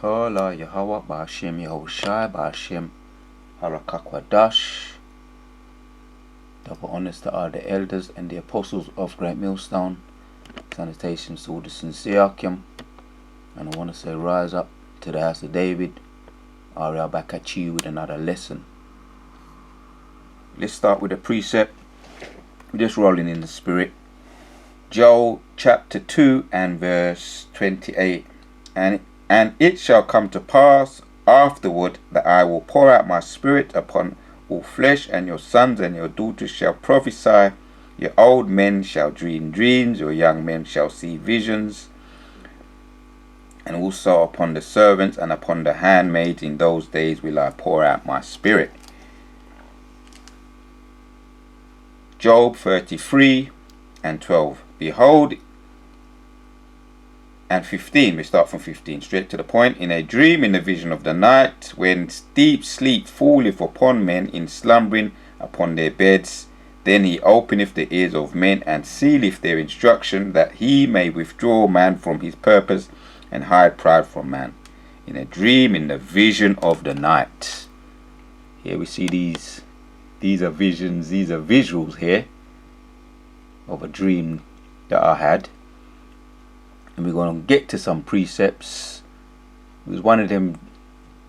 Kala Yahweh Ba'Hashem Yahushai Ba'Hashem Harakakwadash. Double honors to all the elders and the apostles of Great Millstone. Salutations to all the sincere Akim. And I want to say, rise up to the house of David. Ariel back at you with another lesson. Let's start with a precept. We're just rolling in the spirit. Joel chapter 2 and verse 28. And it shall come to pass afterward that I will pour out my spirit upon all flesh, and your sons and your daughters shall prophesy, your old men shall dream dreams, your young men shall see visions, and also upon the servants and upon the handmaids in those days will I pour out my spirit. Job 33 and 12. Behold, and 15, we start from 15, straight to the point. In a dream, in the vision of the night, when deep sleep falleth upon men in slumbering upon their beds, then he openeth the ears of men and sealeth their instruction, that he may withdraw man from his purpose and hide pride from man. In a dream, in the vision of the night. Here we see these are visions, these are visuals here of a dream that I had. And we're going to get to some precepts. It was one of them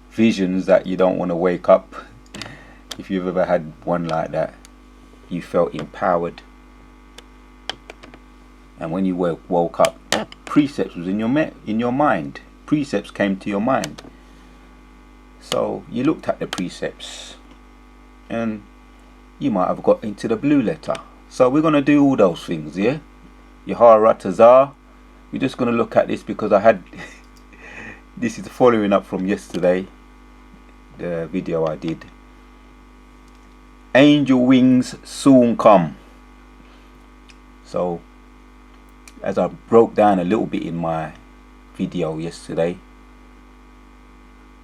visions that you don't want to wake up. If you've ever had one like that, you felt empowered. And when you woke up, precepts was in your mind. Precepts came to your mind. So you looked at the precepts and you might have got into the blue letter. So we're going to do all those things, yeah? Yeharatazah. We're just going to look at this because I had this is following up from yesterday, the video I did. Angel wings soon come. So as I broke down a little bit in my video yesterday,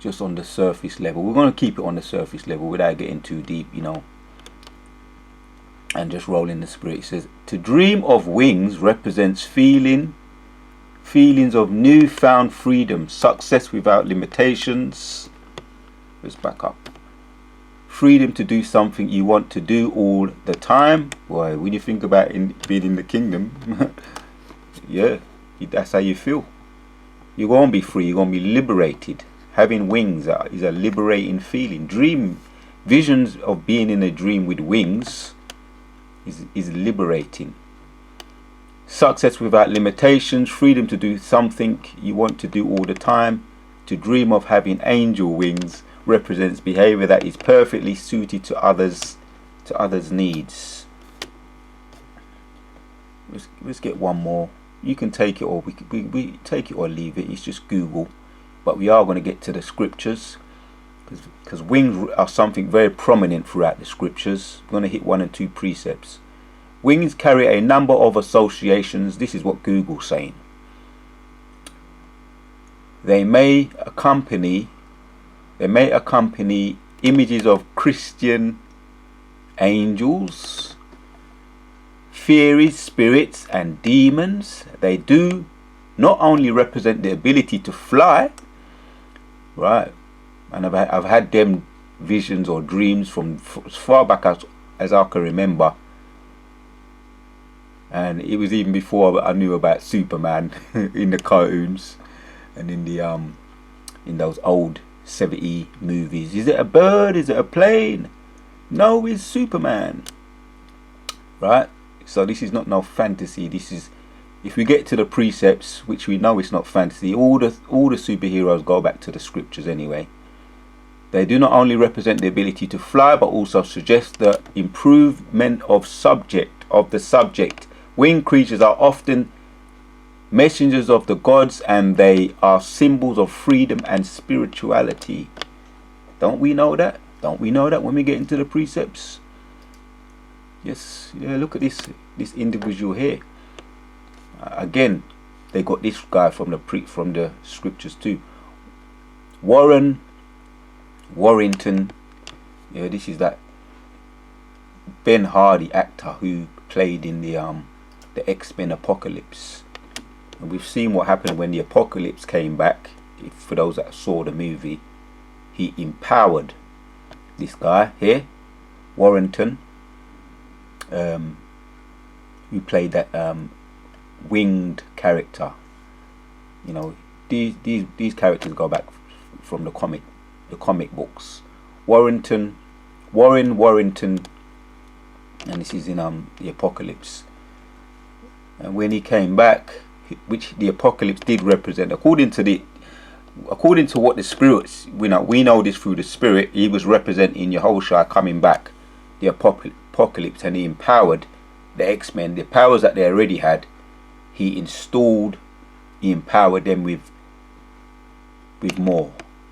just on the surface level, we're going to keep it on the surface level without getting too deep, you know, and just rolling the spirit. It says to dream of wings represents feelings of newfound freedom, success without limitations. Let's back up. Freedom to do something you want to do all the time. Boy, when you think about being in the kingdom, yeah, that's how you feel. You're going to be free, you're going to be liberated. Having wings is a liberating feeling. Visions of being in a dream with wings is liberating. Success without limitations, freedom to do something you want to do all the time. To dream of having angel wings represents behavior that is perfectly suited to others' needs. Let's get one more. You can take it or we take it or leave it. It's just Google, but we are going to get to the scriptures because wings are something very prominent throughout the scriptures. We're going to hit 1 and 2 precepts. Wings carry a number of associations. This is what Google's saying. They may accompany images of Christian angels, fairies, spirits and demons. They do not only represent the ability to fly, right? And I've had them visions or dreams from as far back as I can remember. And it was even before I knew about Superman in the cartoons and in the in those old 70 movies. Is it a bird? Is it a plane? No, it's Superman. Right? So this is not no fantasy. This is, if we get to the precepts, which we know it's not fantasy, all the superheroes go back to the scriptures anyway. They do not only represent the ability to fly, but also suggest the improvement of the subject. Winged creatures are often messengers of the gods, and they are symbols of freedom and spirituality. Don't we know that? Don't we know that when we get into the precepts? Yes, yeah, look at this individual here. Again, they got this guy from the scriptures too. Warrington. Yeah, this is that Ben Hardy actor who played in the X-Men Apocalypse. And we've seen what happened when the Apocalypse came back. for those that saw the movie, he empowered this guy here, Warrington, who played that winged character. You know, these characters go back from the comic books. Warren Warrington, and this is in the Apocalypse. And when he came back, which the Apocalypse did represent, according to what the spirits, we know this through the spirit, he was representing Yahushua coming back, the Apocalypse, and he empowered the X-Men, the powers that they already had. He empowered them with more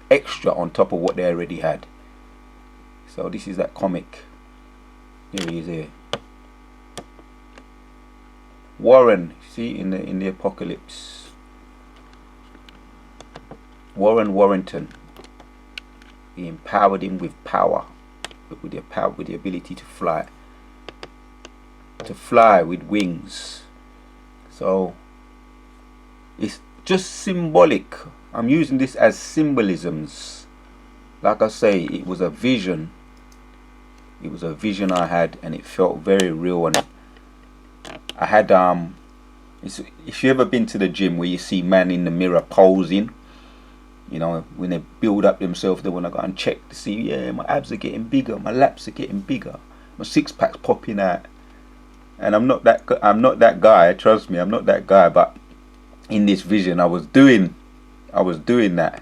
extra on top of what they already had. So this is that comic. Here he is here. Warren, see, in the Apocalypse. Warrington. He empowered him with power, with the ability to fly with wings. So it's just symbolic. I'm using this as symbolisms. Like I say, it was a vision. It was a vision I had, and it felt very real. And I had if you ever been to the gym where you see man in the mirror posing, you know, when they build up themselves, they want to go and check to see, yeah, my abs are getting bigger, my laps are getting bigger, my six pack's popping out. And I'm not that guy, trust me, I'm not that guy. But in this vision, I was doing that.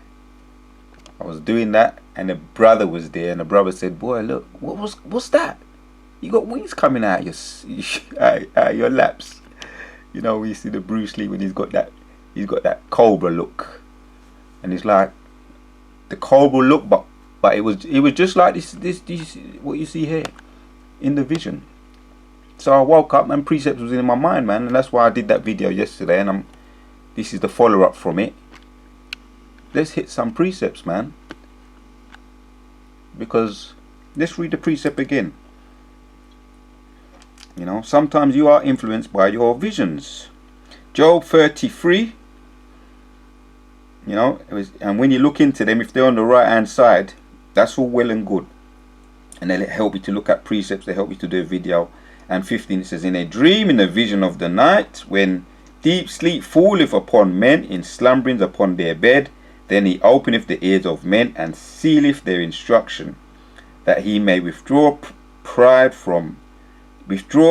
And the brother was there, and the brother said, "Boy, look, what's that? You got wings coming out your laps." You know, we see the Bruce Lee when he's got that cobra look, and it's like the cobra look, but it was just like this what you see here in the vision. So I woke up and precepts was in my mind, man, and that's why I did that video yesterday. And this is the follow up from it. Let's hit some precepts, man, because let's read the precept again. You know, sometimes you are influenced by your visions. Job 33. You know, and when you look into them, if they're on the right hand side, that's all well and good, and they help you to look at precepts. They help you to do a video. And 15, it says, in a dream, in a vision of the night, when deep sleep falleth upon men, in slumberings upon their bed, then he openeth the ears of men, and sealeth their instruction, that he may withdraw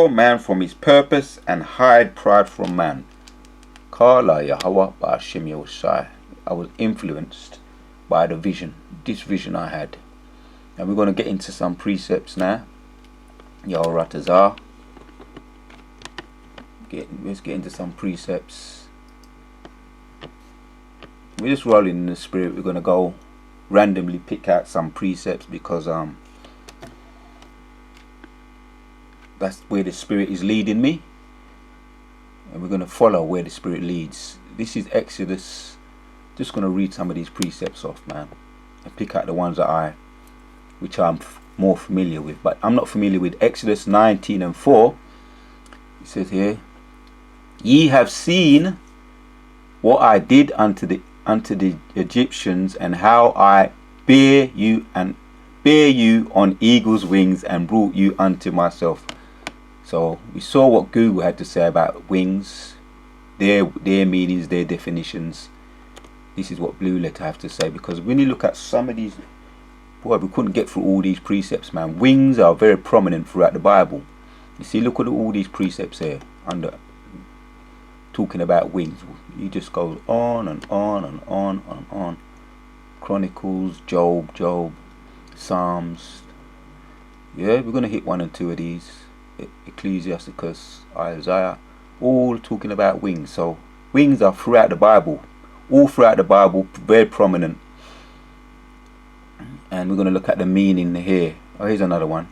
man from his purpose, and hide pride from man. Kala Yahweh Ba'ashem Yahushai. I was influenced by the vision, this vision I had. And we're going to get into some precepts now. Yahuratazah. Let's get into some precepts. We're just rolling in the spirit. We're going to go randomly pick out some precepts, because that's where the spirit is leading me, and we're going to follow where the spirit leads. This is Exodus. Just going to read some of these precepts off, man, and pick out the ones that which I'm more familiar with. But I'm not familiar with Exodus 19 and 4. It says here, ye have seen what I did unto the Egyptians, and how I bear you on eagle's wings, and brought you unto myself. So we saw what Google had to say about wings, their meanings, their definitions. This is what Blue Letter have to say, because when you look at some of these, boy, we couldn't get through all these precepts, man. Wings are very prominent throughout the Bible. You see, look at all these precepts here under talking about wings. He just goes on and on and on and on. Chronicles, Job, Psalms. Yeah, we're going to hit 1 and 2 of these. Ecclesiasticus, Isaiah, all talking about wings. So wings are throughout the Bible, all throughout the Bible, very prominent. And we're going to look at the meaning here. Oh, here's another one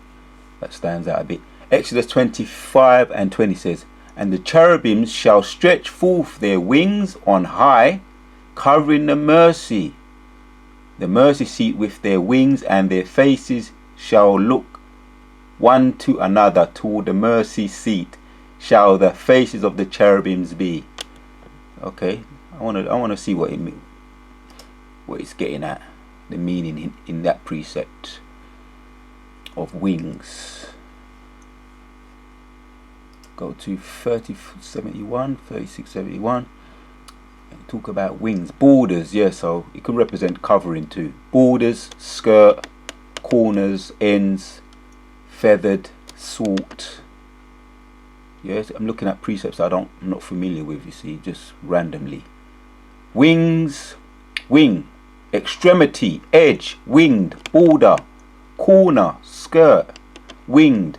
that stands out a bit. Exodus 25 and 20 says, and the cherubims shall stretch forth their wings on high, covering the mercy seat with their wings, and their faces shall look one to another. Toward the mercy seat shall the faces of the cherubims be. Okay, I want to see what it means. what it's getting at, the meaning in that precept of wings. Go to 3671. Talk about wings. Borders, yeah, so it can represent covering too. Borders, skirt, corners, ends, feathered, salt. Yes, I'm looking at precepts I'm not familiar with, you see, just randomly. Wings, wing, extremity, edge, winged, border, corner, skirt, winged,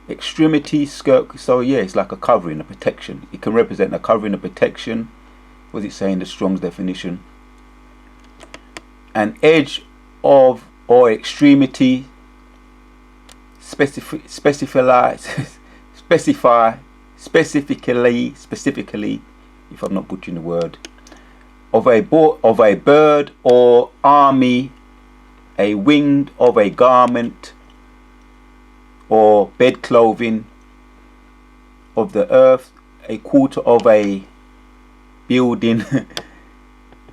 extremity, skirt. So yeah, it's like a covering, a protection. It can represent a covering, a protection. What does it say in the Strong's definition? An edge of or extremity, specifically, if I'm not butchering the word, of a bird or army, a winged of a garment or bed clothing of the earth, a quarter of a building,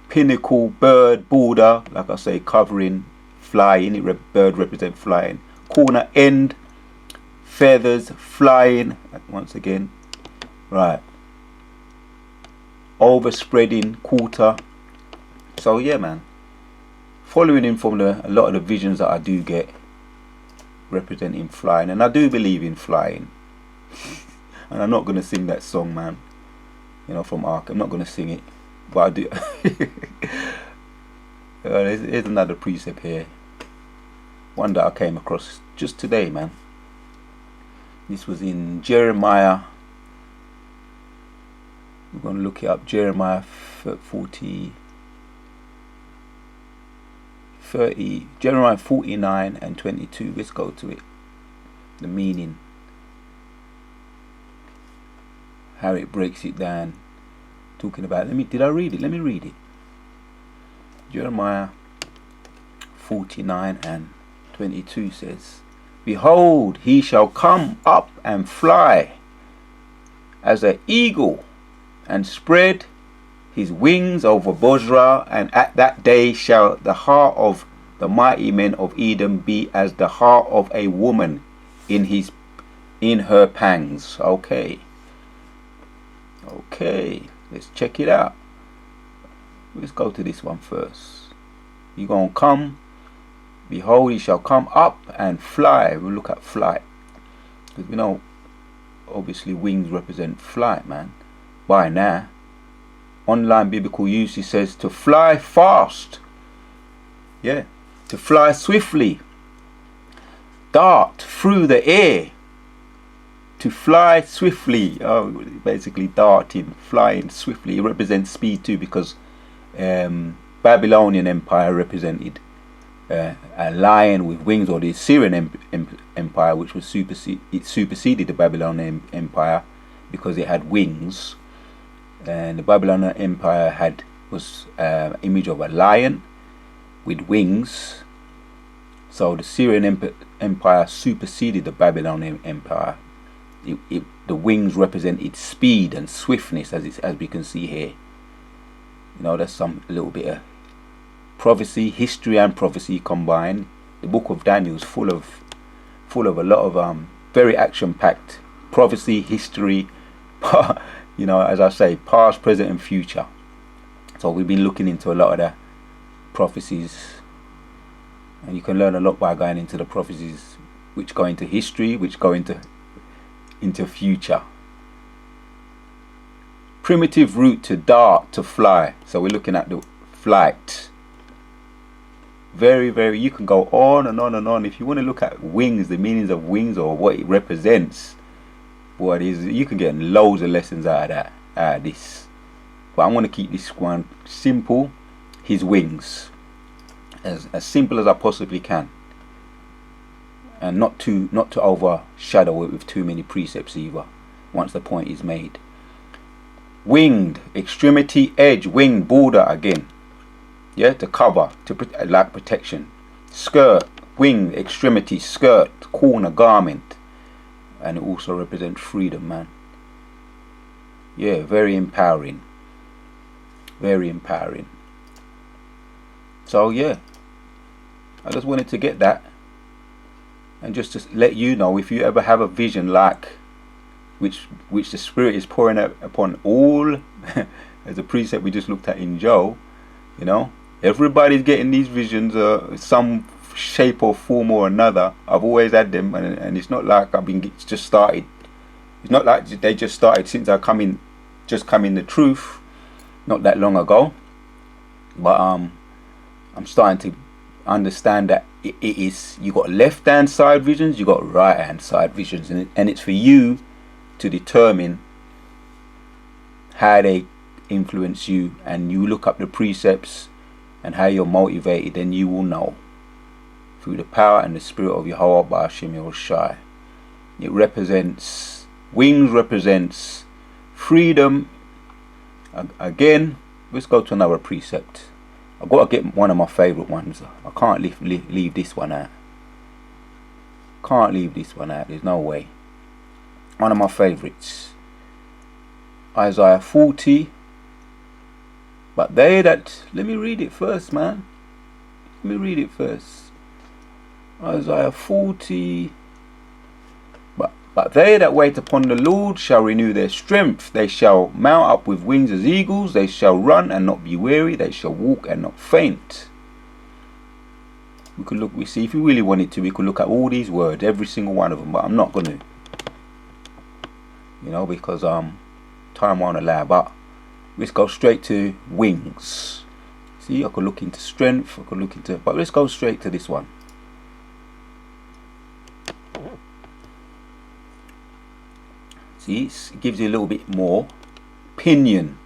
pinnacle, bird, border, like I say, covering, flying, bird represent flying, corner, end, feathers, flying, once again, right, overspreading, quarter. So yeah, man, following in from a lot of the visions that I do get representing flying, and I do believe in flying. And I'm not going to sing that song, man, you know, from Ark. I'm not going to sing it, but I do. Here's another precept here, one that I came across just today, man. This was in Jeremiah. We're going to look it up. Jeremiah 30, Jeremiah 49 and 22. Let's go to it. The meaning, how it breaks it down, talking about, did I read it? Let me read it. Jeremiah 49 and 22 says, behold, he shall come up and fly as an eagle, and spread his wings over Bozrah, and at that day shall the heart of the mighty men of Edom be as the heart of a woman in her pangs. Okay, let's check it out. Let's go to this one first. You're gonna come, behold, he shall come up and fly. We'll look at flight, because we know obviously wings represent flight, man. By now, online biblical usage says to fly fast, yeah, to fly swiftly, dart through the air, to fly swiftly. Oh, basically darting, flying swiftly. It represents speed too, because Babylonian Empire represented a lion with wings, or the Assyrian Empire, which was superseded the Babylonian Empire because it had wings. And the Babylonian Empire was image of a lion with wings. So the Syrian Empire superseded the Babylonian Empire. The wings represented speed and swiftness, as we can see here. You know, that's a little bit of prophecy, history and prophecy combined. The book of Daniel is full of a lot of very action-packed prophecy, history, you know, as I say, past, present and future. So we've been looking into a lot of the prophecies, and you can learn a lot by going into the prophecies which go into history, which go into future. Primitive root, to dart, to fly. So we're looking at the flight. Very, very, you can go on and on and on. If you want to look at wings, the meanings of wings or what it represents, what it is, you can get loads of lessons out of this. But I want to keep this one simple. His wings, as simple as I possibly can, and not to overshadow it with too many precepts either, once the point is made. Winged, extremity, edge, wing, border again, yeah, to cover, like protection. Skirt, wing, extremity, skirt, corner, garment. And it also represents freedom, man. Yeah, very empowering. Very empowering. So yeah, I just wanted to get that, and just to let you know, if you ever have a vision like which the Spirit is pouring out upon all, as a precept we just looked at in Joel, you know, everybody's getting these visions, some shape or form or another. I've always had them, and it's not like it's just started. It's not like they just started since I come in the truth not that long ago. But I'm starting to understand that it is, you got left hand side visions, you got right hand side visions, and it's for you to determine how they influence you, and you look up the precepts and how you're motivated, and you will know through the power and the Spirit of Yahweh Ba'ashem Yahushai. It represents, wings represents freedom. Again, let's go to another precept. I've got to get one of my favourite ones. I can't leave this one out. Can't leave this one out. There's no way. One of my favourites. Isaiah 40. But they that... Let me read it first, man. Let me read it first. Isaiah 40. But they that wait upon the Lord shall renew their strength. They shall mount up with wings as eagles. They shall run and not be weary. They shall walk and not faint. We could look, we see, if we really wanted to, we could look at all these words, every single one of them, but I'm not going to. You know, because time won't allow. But let's go straight to wings. See, I could look into strength, I could look into, but let's go straight to this one. See, it gives you a little bit more. Pinion,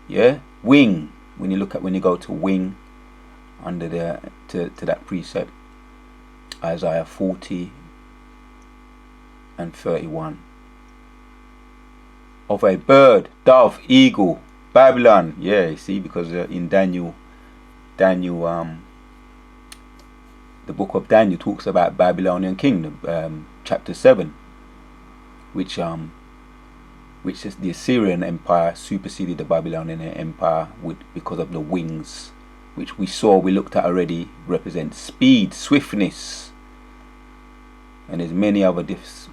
yeah, wing. When you go to wing, under the to that precept, Isaiah 40 and 31. Of a bird, dove, eagle, Babylon. Yeah, you see, because in Daniel, the book of Daniel talks about Babylonian kingdom, chapter 7, which is the Assyrian Empire superseded the Babylonian Empire because of the wings, which we looked at already, represent speed, swiftness, and there's many other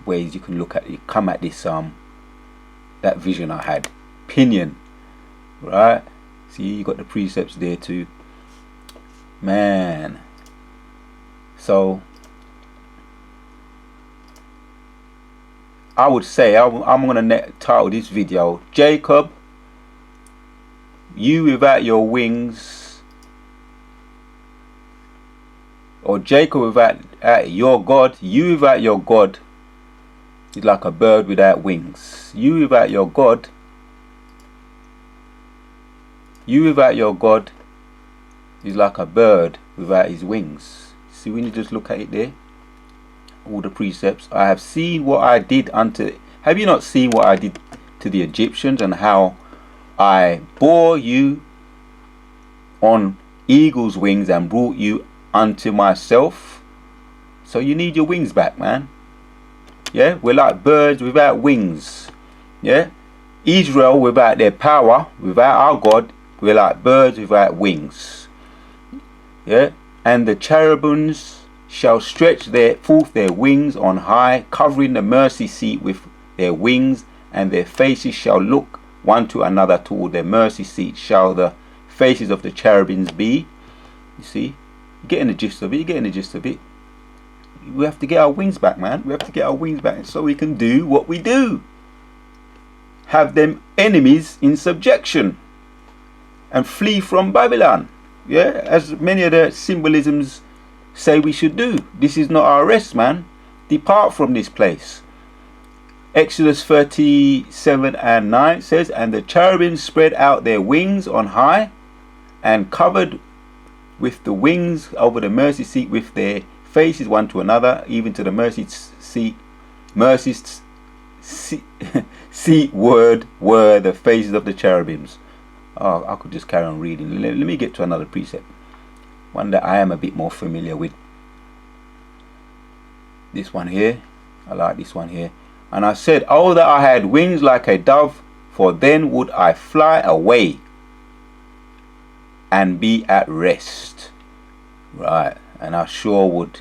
ways you can look at it, come at this that vision I had. Pinion, right? See, you got the precepts there too, man. So I would say I'm gonna title this video, Jacob, you without your wings, or Jacob without your God. You without your God is like a bird without wings. You without your God, is like a bird without his wings. See, when you just look at it there, all the precepts. I have seen what I did unto... Have you not seen what I did to the Egyptians, and how I bore you on eagle's wings and brought you unto myself? So you need your wings back, man. Yeah, we're like birds without wings. Yeah, Israel without their power, without our God, we're like birds without wings. Yeah, and the cherubims shall stretch forth their wings on high, covering the mercy seat with their wings, and their faces shall look one to another toward their mercy seat shall the faces of the cherubims be. You see, you're getting the gist of it, We have to get our wings back, man. We have to get our wings back so we can do what we do. Have them enemies in subjection and flee from Babylon. Yeah, as many of the symbolisms say we should do. This is not our rest, man. Depart from this place. Exodus 37 and 9 says, and the cherubims spread out their wings on high, and covered with the wings over the mercy seat with their faces one to another, even to the mercy seat word were the faces of the cherubims. Oh, I could just carry on reading. Let me get to another precept, one that I am a bit more familiar with. This one here, I like this one here. And I said, oh, that I had wings like a dove, for then would I fly away and be at rest. Right, and I sure would.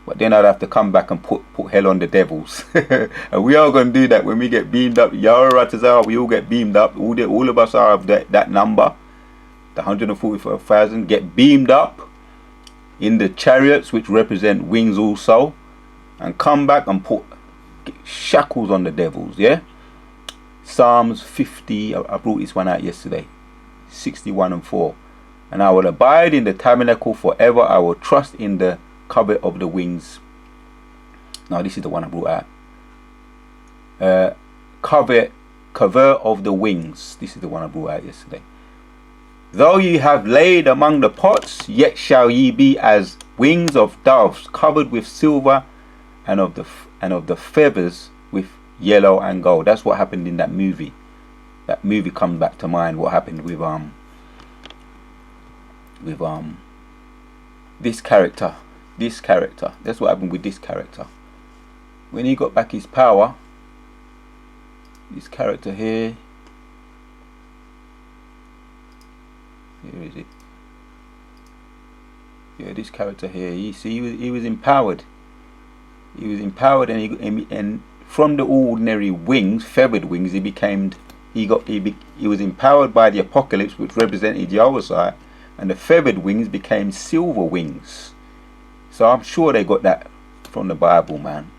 But then I'd have to come back and put hell on the devils. And we are going to do that when we get beamed up. Yaratazar, we all get beamed up. All of us are of that number, the 144,000, get beamed up in the chariots, which represent wings also, and come back and put shackles on the devils, yeah? Psalms 50, I brought this one out yesterday, 61 and 4. And I will abide in the tabernacle forever. I will trust in the covert of the wings. Now this is the one I brought out. Covert of the wings. This is the one I brought out yesterday. Though ye have laid among the pots, yet shall ye be as wings of doves, covered with silver, and of the feathers with yellow and gold. That's what happened in that movie. That movie comes back to mind. What happened with this character. That's what happened with this character. When he got back his power, this character here. Here is it. Yeah, this character here. You see, he was empowered. He was empowered, and from the ordinary wings, feathered wings, he was empowered by the apocalypse, which represented Yahweh, and the feathered wings became silver wings. So I'm sure they got that from the Bible, man.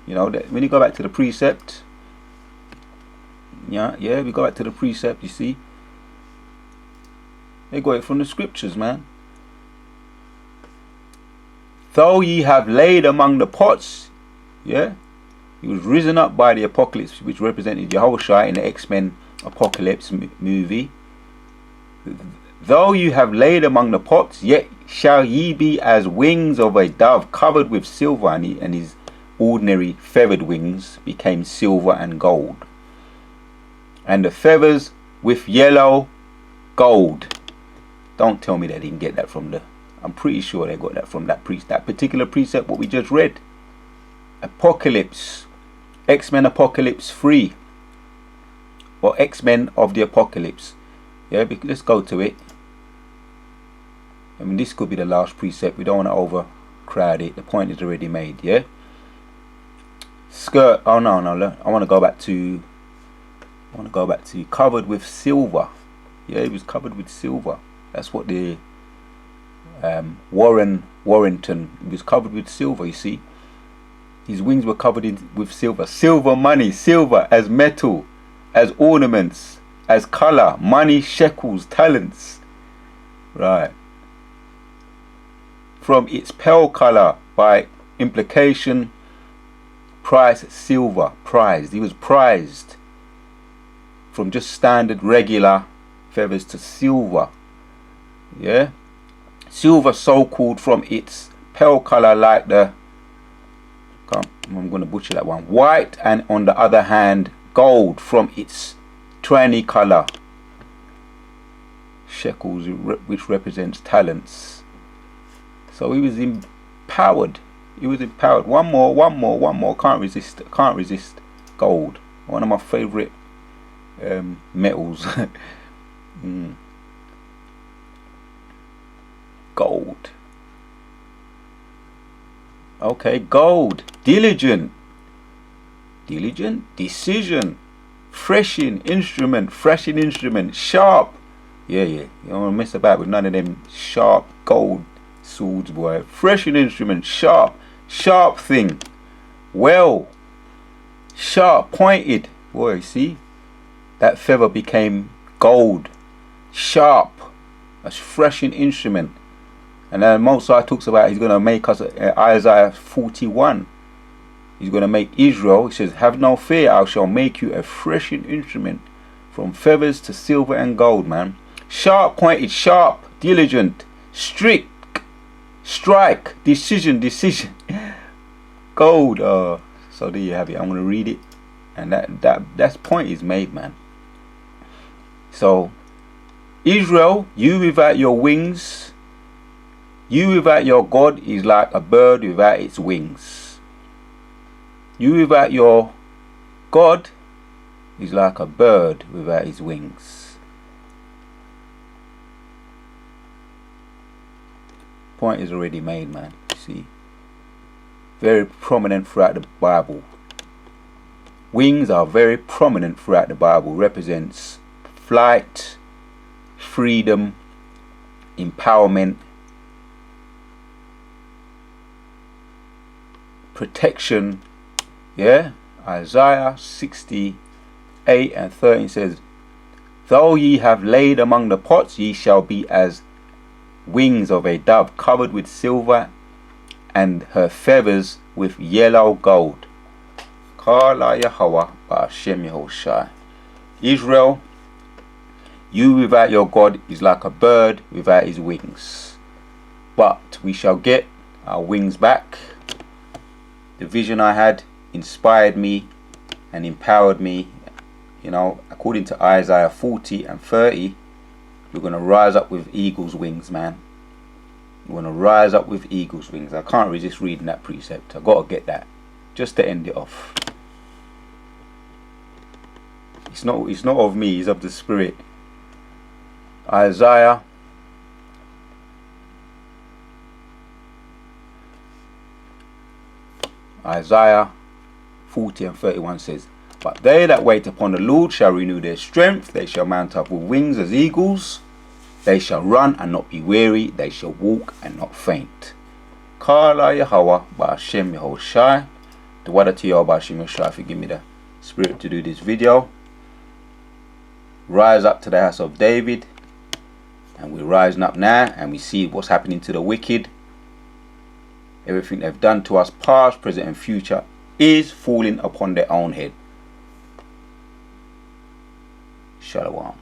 You know, that when you go back to the precept, yeah, we go back to the precept. You see, they got it from the scriptures, man. Though ye have laid among the pots, yeah, he was risen up by the apocalypse, which represented Yahushua in the X-Men Apocalypse movie. Though you have laid among the pots, yet shall ye be as wings of a dove, covered with silver, and his ordinary feathered wings became silver and gold, and the feathers with yellow gold. Don't tell me they didn't get that from I'm pretty sure they got that from that particular precept what we just read. Apocalypse, X-Men Apocalypse 3, or X-Men of the Apocalypse. Yeah, let's go to it. I mean, this could be the last precept. We don't want to overcrowd it. The point is already made. Yeah. Skirt. Oh no. I want to go back to covered with silver. Yeah, it was covered with silver. That's what the Warrington, it was covered with silver. You see, his wings were covered with silver. Silver money, silver as metal, as ornaments, as color, money, shekels, talents. Right. From its pale color, by implication, price, silver, prized. He was prized from just standard regular feathers to silver. Yeah, silver so called from its pale color, like I'm going to butcher that one, white, and on the other hand gold from its tawny color, shekels, which represents talents. So he was empowered. One more. Can't resist gold. One of my favorite metals. Gold. Okay, gold. Diligent, decision, threshing instrument, sharp. Yeah. You don't want to mess about with none of them sharp gold swords, boy. Threshing instrument, sharp thing. Well, sharp, pointed. Boy, see? That feather became gold. Sharp. A threshing instrument. And then Mosai talks about he's going to make us, Isaiah 41. He's going to make Israel. He says, have no fear, I shall make you a threshing instrument, from feathers to silver and gold, man. Sharp, pointed, sharp, diligent, strict, strike, decision. Gold. So there you have it. I'm going to read it. And that's point is made, man. So, Israel, you without your wings, you without your God is like a bird without its wings. You without your God is like a bird without his wings. Point is already made, man. See, very prominent throughout the Bible. Wings are very prominent throughout the Bible. Represents flight, freedom, empowerment, protection. Yeah, Isaiah 68 and 13 says, though ye have laid among the pots, ye shall be as wings of a dove, covered with silver, and her feathers with yellow gold. Kala Yahweh Ba'ashem Yehoshai. Israel, you without your God is like a bird without his wings. But we shall get our wings back. The vision I had inspired me and empowered me. You know, according to Isaiah 40 and 30, we're going to rise up with eagle's wings, man. We're going to rise up with eagle's wings. I can't resist reading that precept. I got to get that just to end it off. It's not of me, it's of the Spirit. Isaiah Isaiah 40 and 31 says, but they that wait upon the Lord shall renew their strength. They shall mount up with wings as eagles. They shall run and not be weary. They shall walk and not faint. Kala Yahweh Ba'ashem Yehoshai. The water to Yahweh Ba'ashem Yehoshai for give me the spirit to do this video. Rise up to the house of David. And we're rising up now, and we see what's happening to the wicked. Everything they've done to us, past, present and future, is falling upon their own head. Shalom.